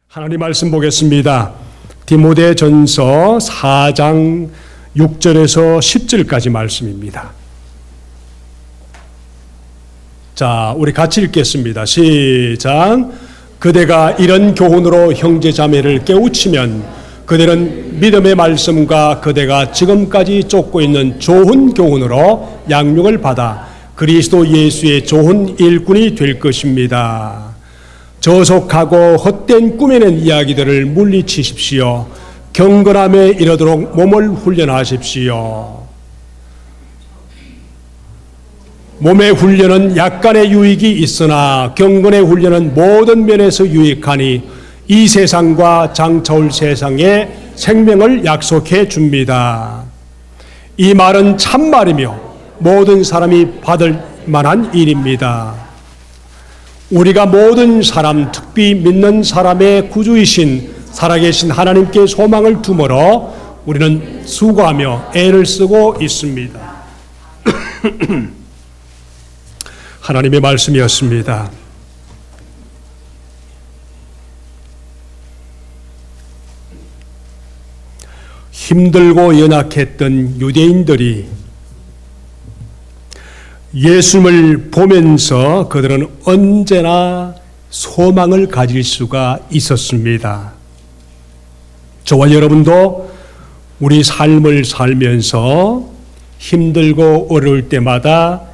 하나님 말씀 보겠습니다. 디모데전서 4장 6절에서 10절까지 말씀입니다. 자, 우리 같이 읽겠습니다. 시작. 그대가 이런 교훈으로 형제 자매를 깨우치면 그들은 믿음의 말씀과 그대가 지금까지 쫓고 있는 좋은 교훈으로 양육을 받아 그리스도 예수의 좋은 일꾼이 될 것입니다. 저속하고 헛된 꾸며낸 이야기들을 물리치십시오. 경건함에 이르도록 몸을 훈련하십시오. 몸의 훈련은 약간의 유익이 있으나 경건의 훈련은 모든 면에서 유익하니 이 세상과 장차올 세상에 생명을 약속해 줍니다. 이 말은 참말이며 모든 사람이 받을 만한 일입니다. 우리가 모든 사람, 특히 믿는 사람의 구주이신 살아계신 하나님께 소망을 두므로 우리는 수고하며 애를 쓰고 있습니다. 하나님의 말씀이었습니다. 힘들고 연약했던 유대인들이 예수님을 보면서 그들은 언제나 소망을 가질 수가 있었습니다. 저와 여러분도 우리 삶을 살면서 힘들고 어려울 때마다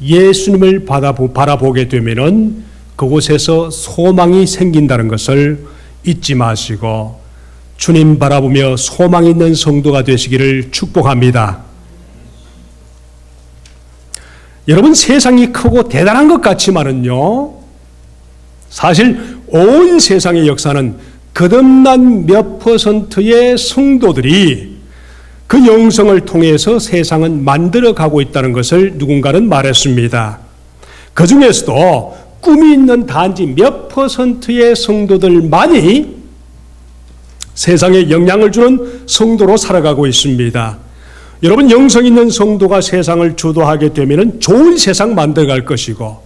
예수님을 바라보게 되면은 그곳에서 소망이 생긴다는 것을 잊지 마시고 주님 바라보며 소망 있는 성도가 되시기를 축복합니다. 여러분, 세상이 크고 대단한 것 같지만은요, 사실 온 세상의 역사는 거듭난 몇 퍼센트의 성도들이 그 영성을 통해서 세상은 만들어가고 있다는 것을 누군가는 말했습니다. 그 중에서도 꿈이 있는 단지 몇 퍼센트의 성도들만이 세상에 영향을 주는 성도로 살아가고 있습니다. 여러분, 영성 있는 성도가 세상을 주도하게 되면 좋은 세상 만들어갈 것이고,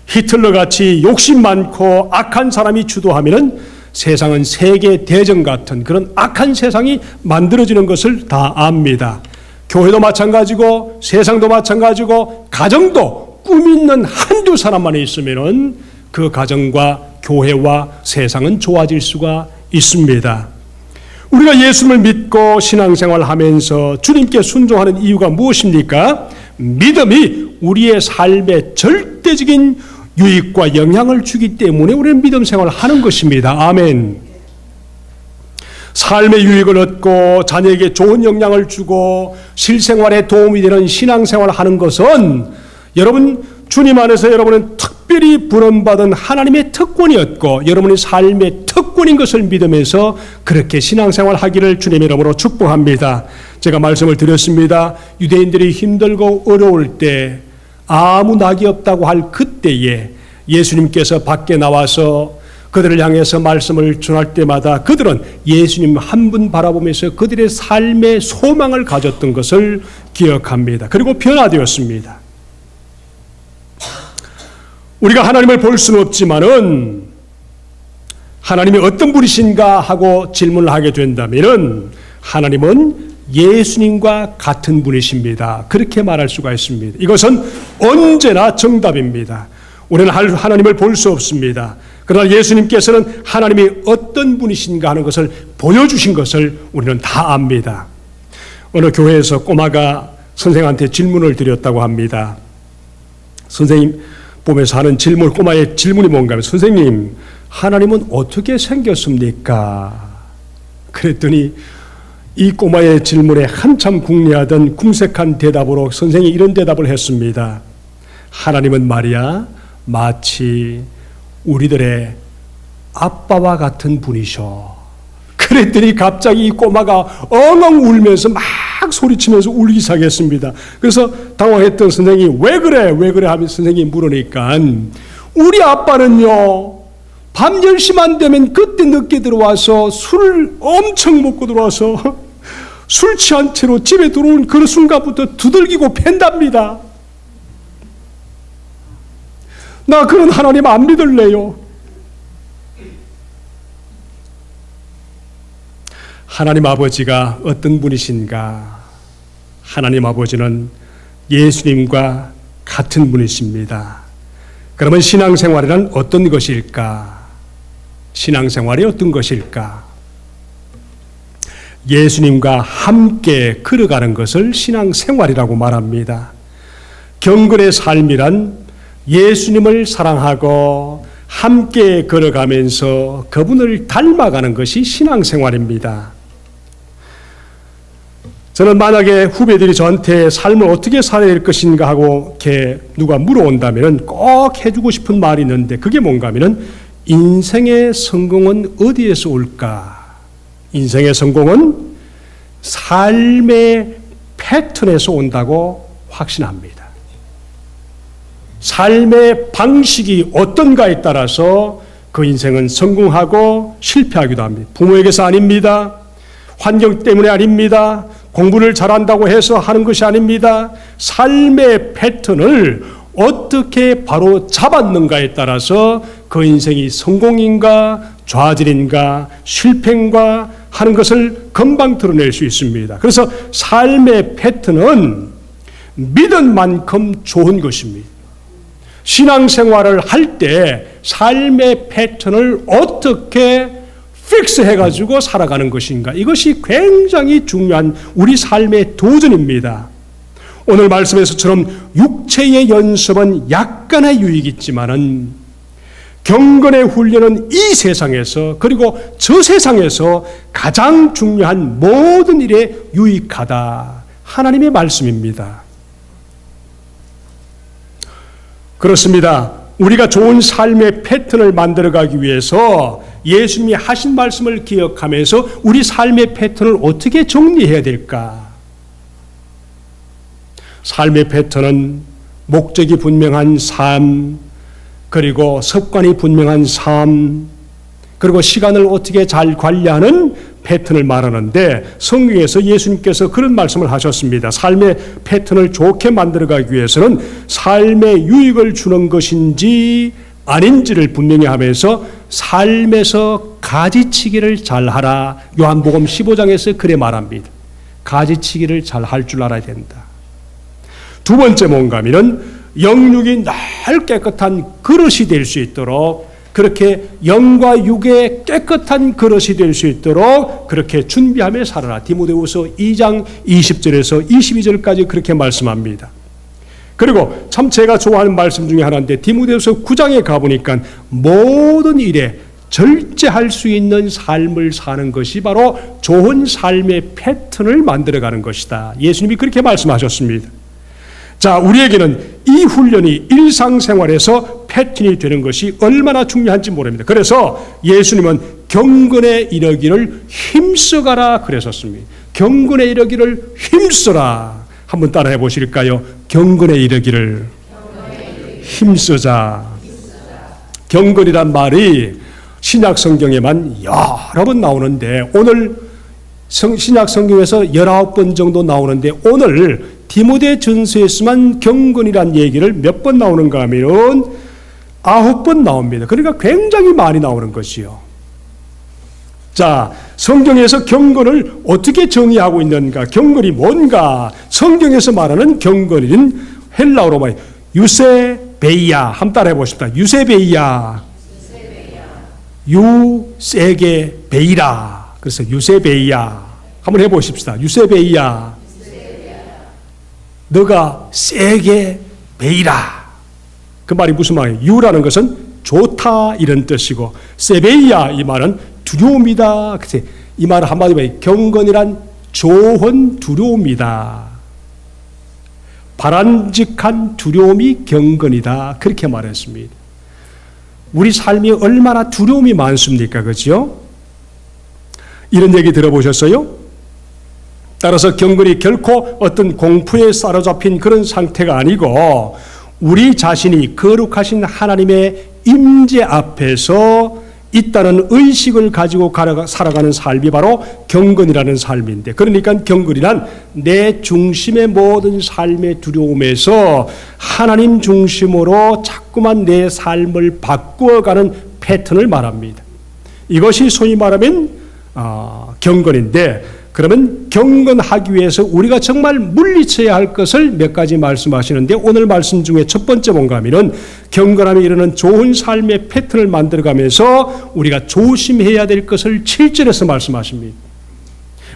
히틀러같이 욕심 많고 악한 사람이 주도하면 세상은 세계 대전 같은 그런 악한 세상이 만들어지는 것을 다 압니다. 교회도 마찬가지고 세상도 마찬가지고 가정도 꿈 있는 한두 사람만 있으면 그 가정과 교회와 세상은 좋아질 수가 있습니다. 우리가 예수님을 믿고 신앙생활을 하면서 주님께 순종하는 이유가 무엇입니까? 믿음이 우리의 삶에 절대적인 유익과 영향을 주기 때문에 우리는 믿음 생활을 하는 것입니다. 아멘. 삶의 유익을 얻고 자녀에게 좋은 영향을 주고 실생활에 도움이 되는 신앙생활을 하는 것은 여러분, 주님 안에서 여러분은 특별히 부름받은 하나님의 특권이었고 여러분의 삶의 특권인 것을 믿으면서 그렇게 신앙생활 하기를 주님의 이름으로 축복합니다. 제가 말씀을 드렸습니다. 유대인들이 힘들고 어려울 때 아무 낙이 없다고 할 그때에 예수님께서 밖에 나와서 그들을 향해서 말씀을 전할 때마다 그들은 예수님 한 분 바라보면서 그들의 삶의 소망을 가졌던 것을 기억합니다. 그리고 변화되었습니다. 우리가 하나님을 볼 수는 없지만은 하나님이 어떤 분이신가 하고 질문을 하게 된다면은 하나님은 예수님과 같은 분이십니다. 그렇게 말할 수가 있습니다. 이것은 언제나 정답입니다. 우리는 하나님을 볼 수 없습니다. 그러나 예수님께서는 하나님이 어떤 분이신가 하는 것을 보여주신 것을 우리는 다 압니다. 어느 교회에서 꼬마가 선생한테 질문을 드렸다고 합니다. 선생님 보면서 하는 질문, 꼬마의 질문이 뭔가 하면, 선생님, 하나님은 어떻게 생겼습니까? 그랬더니 이 꼬마의 질문에 한참 궁리하던 궁색한 대답으로 선생이 이런 대답을 했습니다. 하나님은 말이야, 마치 우리들의 아빠와 같은 분이셔. 그랬더니 갑자기 이 꼬마가 엉엉 울면서 막 소리치면서 울기 시작했습니다. 그래서 당황했던 선생님이 왜 그래 하면 선생님이 물으니까 우리 아빠는요, 밤 10시만 되면 그때 늦게 들어와서 술을 엄청 먹고 들어와서 술 취한 채로 집에 들어온 그 순간부터 두들기고 팬답니다. 나 그런 하나님 안 믿을래요. 하나님 아버지가 어떤 분이신가? 하나님 아버지는 예수님과 같은 분이십니다. 그러면 신앙생활이란 어떤 것일까? 신앙생활이 어떤 것일까? 예수님과 함께 걸어가는 것을 신앙생활이라고 말합니다. 경건의 삶이란 예수님을 사랑하고 함께 걸어가면서 그분을 닮아가는 것이 신앙생활입니다. 저는 만약에 후배들이 저한테 삶을 어떻게 살아야 할 것인가 하고 이렇게 누가 물어온다면 꼭 해주고 싶은 말이 있는데 그게 뭔가 하면은 인생의 성공은 어디에서 올까? 인생의 성공은 삶의 패턴에서 온다고 확신합니다. 삶의 방식이 어떤가에 따라서 그 인생은 성공하고 실패하기도 합니다. 부모에게서 아닙니다. 환경 때문에 아닙니다. 공부를 잘한다고 해서 하는 것이 아닙니다. 삶의 패턴을 어떻게 바로 잡았는가에 따라서 그 인생이 성공인가 좌절인가 실패인가 하는 것을 금방 드러낼 수 있습니다. 그래서 삶의 패턴은 믿은 만큼 좋은 것입니다. 신앙생활을 할 때 삶의 패턴을 어떻게 픽스해가지고 살아가는 것인가, 이것이 굉장히 중요한 우리 삶의 도전입니다. 오늘 말씀에서처럼 육체의 연습은 약간의 유익이 있지만은 경건의 훈련은 이 세상에서 그리고 저 세상에서 가장 중요한 모든 일에 유익하다. 하나님의 말씀입니다. 그렇습니다. 우리가 좋은 삶의 패턴을 만들어가기 위해서 예수님이 하신 말씀을 기억하면서 우리 삶의 패턴을 어떻게 정리해야 될까? 삶의 패턴은 목적이 분명한 삶, 그리고 습관이 분명한 삶, 그리고 시간을 어떻게 잘 관리하는 패턴을 말하는데 성경에서 예수님께서 그런 말씀을 하셨습니다. 삶의 패턴을 좋게 만들어가기 위해서는 삶에 유익을 주는 것인지 아닌지를 분명히 하면서 삶에서 가지치기를 잘하라. 요한복음 15장에서 그래 말합니다. 가지치기를 잘할 줄 알아야 된다. 두 번째 뭔가 하면은 영육이 늘 깨끗한 그릇이 될 수 있도록, 그렇게 영과 육의 깨끗한 그릇이 될 수 있도록 그렇게 준비하며 살아라. 디모데후서 2장 20절에서 22절까지 그렇게 말씀합니다. 그리고 참 제가 좋아하는 말씀 중에 하나인데 디모데후서 9장에 가보니까 모든 일에 절제할 수 있는 삶을 사는 것이 바로 좋은 삶의 패턴을 만들어가는 것이다. 예수님이 그렇게 말씀하셨습니다. 자, 우리에게는 이 훈련이 일상생활에서 패턴이 되는 것이 얼마나 중요한지 모릅니다. 그래서 예수님은 경건에 이르기를 힘써가라 그랬었습니다. 경건에 이르기를 힘써라. 한번 따라해 보실까요? 경건에 이르기를 힘쓰자. 경건이란 말이 신약 성경에만 여러 번 나오는데 오늘 신약 성경에서 19번 정도 나오는데 오늘 디모데 전서에서만 경건이란 얘기를 몇 번 나오는가 하면 9번 나옵니다. 그러니까 굉장히 많이 나오는 것이요. 자, 성경에서 경건을 어떻게 정의하고 있는가? 경건이 뭔가? 성경에서 말하는 경건인 헬라어로 말 유세베이야. 한번 따라해 보십시다. 유세베이야. 유세게 베이라. 그래서 유세베이야. 한번 해보십시다. 유세베이야. 너가 세게 베이라. 그 말이 무슨 말이에요? 유라는 것은 좋다 이런 뜻이고 세베이야 이 말은 두려움이다. 이 말은 한마디로 경건이란 좋은 두려움이다. 바람직한 두려움이 경건이다. 그렇게 말했습니다. 우리 삶이 얼마나 두려움이 많습니까? 그렇죠? 이런 얘기 들어보셨어요? 따라서 경건이 결코 어떤 공포에 사로잡힌 그런 상태가 아니고 우리 자신이 거룩하신 하나님의 임재 앞에서 있다는 의식을 가지고 살아가는 삶이 바로 경건이라는 삶인데, 그러니까 경건이란 내 중심의 모든 삶의 두려움에서 하나님 중심으로 자꾸만 내 삶을 바꾸어가는 패턴을 말합니다. 이것이 소위 말하면 경건인데, 그러면 경건하기 위해서 우리가 정말 물리쳐야 할 것을 몇 가지 말씀하시는데, 오늘 말씀 중에 첫 번째 뭔가 하면은 경건함에 이르는 좋은 삶의 패턴을 만들어가면서 우리가 조심해야 될 것을 7절에서 말씀하십니다.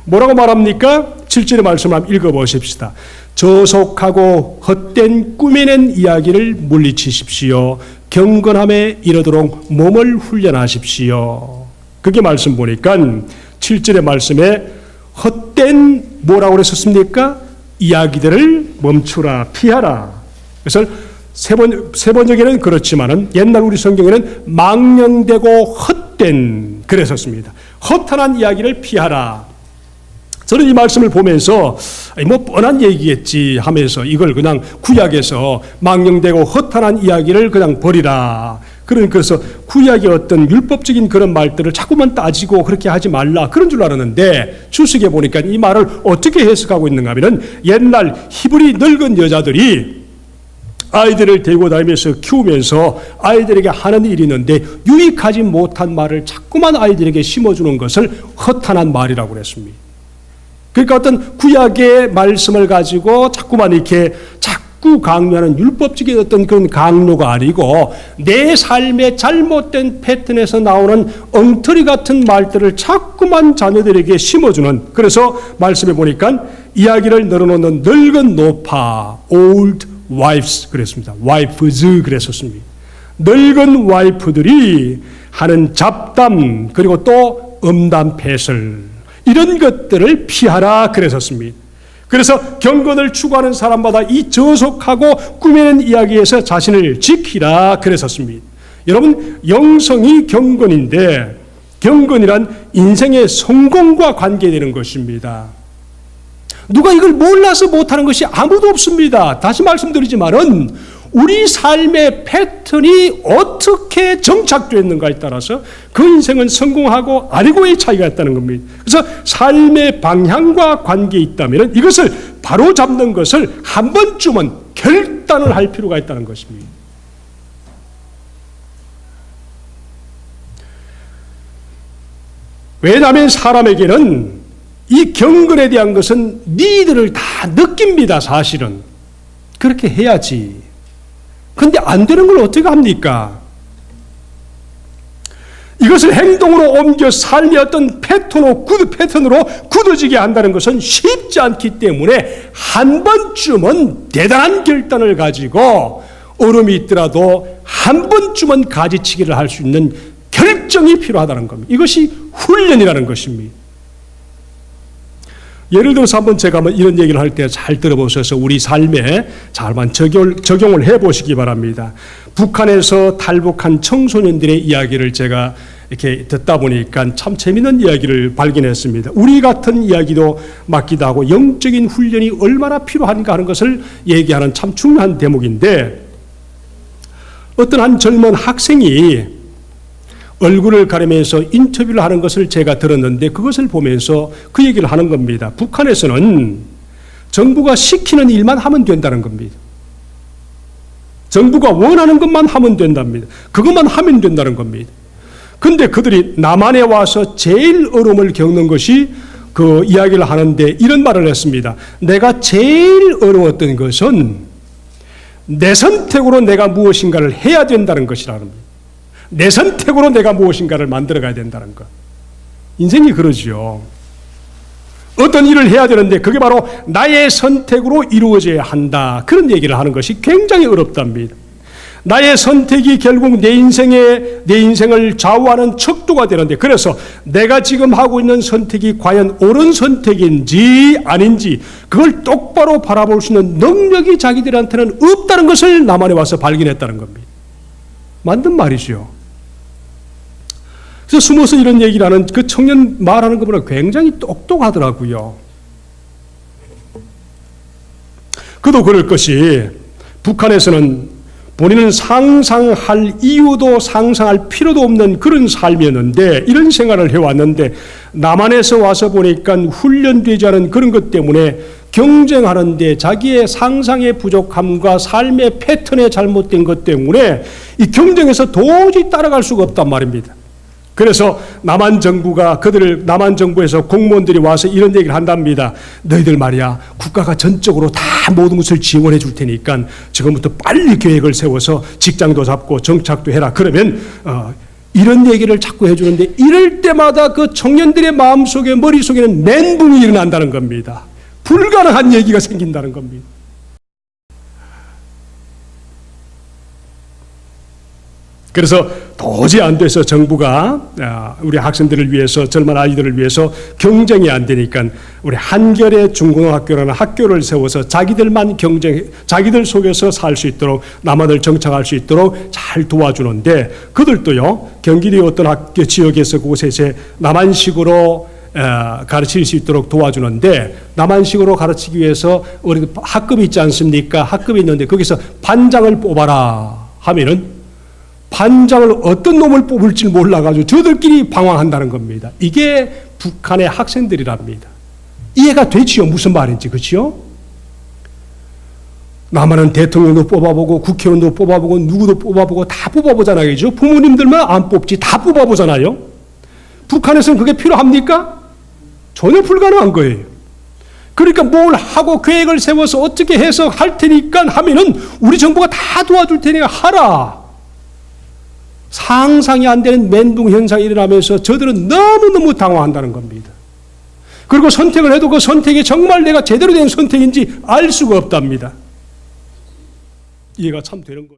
뭐라고 말합니까? 7절의 말씀을 한번 읽어보십시다. 저속하고 헛된 꾸며낸 이야기를 물리치십시오. 경건함에 이르도록 몸을 훈련하십시오. 그게 말씀 보니까 7절의 말씀에 헛된 뭐라고 그랬었습니까? 이야기들을 멈추라, 피하라. 그래서 세 번역에는 그렇지만은 옛날 우리 성경에는 망령되고 헛된 그랬었습니다. 허탄한 이야기를 피하라. 저는 이 말씀을 보면서 뭐 뻔한 얘기겠지 하면서 이걸 그냥 구약에서 망령되고 허탄한 이야기를 그냥 버리라. 그래서 구약의 어떤 율법적인 그런 말들을 자꾸만 따지고 그렇게 하지 말라 그런 줄 알았는데, 주석에 보니까 이 말을 어떻게 해석하고 있는가 하면은 옛날 히브리 늙은 여자들이 아이들을 데리고 다니면서 키우면서 아이들에게 하는 일이 있는데 유익하지 못한 말을 자꾸만 아이들에게 심어주는 것을 허탄한 말이라고 그랬습니다. 그러니까 어떤 구약의 말씀을 가지고 자꾸만 이렇게 자꾸 강요하는 율법적인 어떤 그런 강요가 아니고 내 삶의 잘못된 패턴에서 나오는 엉터리 같은 말들을 자꾸만 자녀들에게 심어주는, 그래서 말씀해 보니까 이야기를 늘어놓는 늙은 노파, old wives 그랬습니다. wives 그랬었습니다. 늙은 와이프들이 하는 잡담, 그리고 또 음담 패설, 이런 것들을 피하라 그랬었습니다. 그래서 경건을 추구하는 사람마다 이 저속하고 꾸며낸 이야기에서 자신을 지키라 그랬었습니다. 여러분, 영성이 경건인데 경건이란 인생의 성공과 관계되는 것입니다. 누가 이걸 몰라서 못하는 것이 아무도 없습니다. 다시 말씀드리지만은 우리 삶의 패턴이 어떻게 정착되었는가에 따라서 그 인생은 성공하고 아니고의 차이가 있다는 겁니다. 그래서 삶의 방향과 관계 있다면 이것을 바로 잡는 것을 한 번쯤은 결단을 할 필요가 있다는 것입니다. 왜냐하면 사람에게는 이 경건에 대한 것은 니들을 다 느낍니다. 사실은 그렇게 해야지. 근데 안 되는 걸 어떻게 합니까? 이것을 행동으로 옮겨 삶의 어떤 패턴으로 굳어지게 한다는 것은 쉽지 않기 때문에 한 번쯤은 대단한 결단을 가지고 얼음이 있더라도 한 번쯤은 가지치기를 할 수 있는 결정이 필요하다는 겁니다. 이것이 훈련이라는 것입니다. 예를 들어서 한번 제가 이런 얘기를 할 때 잘 들어보셔서 우리 삶에 잘만 적용을 해보시기 바랍니다. 북한에서 탈북한 청소년들의 이야기를 제가 이렇게 듣다 보니까 참 재미있는 이야기를 발견했습니다. 우리 같은 이야기도 맞기도 하고 영적인 훈련이 얼마나 필요한가 하는 것을 얘기하는 참 중요한 대목인데, 어떤 한 젊은 학생이 얼굴을 가리면서 인터뷰를 하는 것을 제가 들었는데, 그것을 보면서 그 얘기를 하는 겁니다. 북한에서는 정부가 시키는 일만 하면 된다는 겁니다. 정부가 원하는 것만 하면 된답니다. 그것만 하면 된다는 겁니다. 그런데 그들이 남한에 와서 제일 어려움을 겪는 것이 그 이야기를 하는데 이런 말을 했습니다. 내가 제일 어려웠던 것은 내 선택으로 내가 무엇인가를 해야 된다는 것이라는 겁니다. 내 선택으로 내가 무엇인가를 만들어가야 된다는 것. 인생이 그러지요. 어떤 일을 해야 되는데 그게 바로 나의 선택으로 이루어져야 한다. 그런 얘기를 하는 것이 굉장히 어렵답니다. 나의 선택이 결국 내 인생을 좌우하는 척도가 되는데, 그래서 내가 지금 하고 있는 선택이 과연 옳은 선택인지 아닌지 그걸 똑바로 바라볼 수 있는 능력이 자기들한테는 없다는 것을 남한에 와서 발견했다는 겁니다. 맞는 말이죠. 그래서 숨어서 이런 얘기를 하는 그 청년 말하는 것보다 굉장히 똑똑하더라고요. 그도 그럴 것이, 북한에서는 본인은 상상할 이유도 상상할 필요도 없는 그런 삶이었는데, 이런 생활을 해왔는데, 남한에서 와서 보니까 훈련되지 않은 그런 것 때문에 경쟁하는데 자기의 상상의 부족함과 삶의 패턴의 잘못된 것 때문에 이 경쟁에서 도저히 따라갈 수가 없단 말입니다. 그래서 남한 정부에서 공무원들이 와서 이런 얘기를 한답니다. 너희들 말이야, 국가가 전적으로 다 모든 것을 지원해 줄 테니까 지금부터 빨리 계획을 세워서 직장도 잡고 정착도 해라. 그러면 이런 얘기를 자꾸 해주는데, 이럴 때마다 그 청년들의 마음속에, 머릿속에는 멘붕이 일어난다는 겁니다. 불가능한 얘기가 생긴다는 겁니다. 그래서 도저히 안 돼서 정부가 우리 학생들을 위해서, 젊은 아이들을 위해서 경쟁이 안 되니까 우리 한결의 중고등학교라는 학교를 세워서 자기들만 자기들 속에서 살 수 있도록, 남한을 정착할 수 있도록 잘 도와주는데, 그들도요, 경기도 어떤 학교 지역에서 그곳에서 남한식으로 가르칠 수 있도록 도와주는데, 남한식으로 가르치기 위해서 우리 학급이 있지 않습니까? 학급이 있는데 거기서 반장을 뽑아라 하면은 반장을 어떤 놈을 뽑을지 몰라가지고 저들끼리 방황한다는 겁니다. 이게 북한의 학생들이랍니다. 이해가 되지요? 무슨 말인지. 그렇죠? 남한은 대통령도 뽑아보고 국회의원도 뽑아보고 누구도 뽑아보고 다 뽑아보잖아요. 그죠? 부모님들만 안 뽑지 다 뽑아보잖아요. 북한에서는 그게 필요합니까? 전혀 불가능한 거예요. 그러니까 뭘 하고 계획을 세워서 어떻게 해서 할 테니까 하면은 우리 정부가 다 도와줄 테니까 하라. 상상이 안 되는 멘붕 현상이 일어나면서 저들은 너무너무 당황한다는 겁니다. 그리고 선택을 해도 그 선택이 정말 내가 제대로 된 선택인지 알 수가 없답니다. 이해가 참 되는 거예요.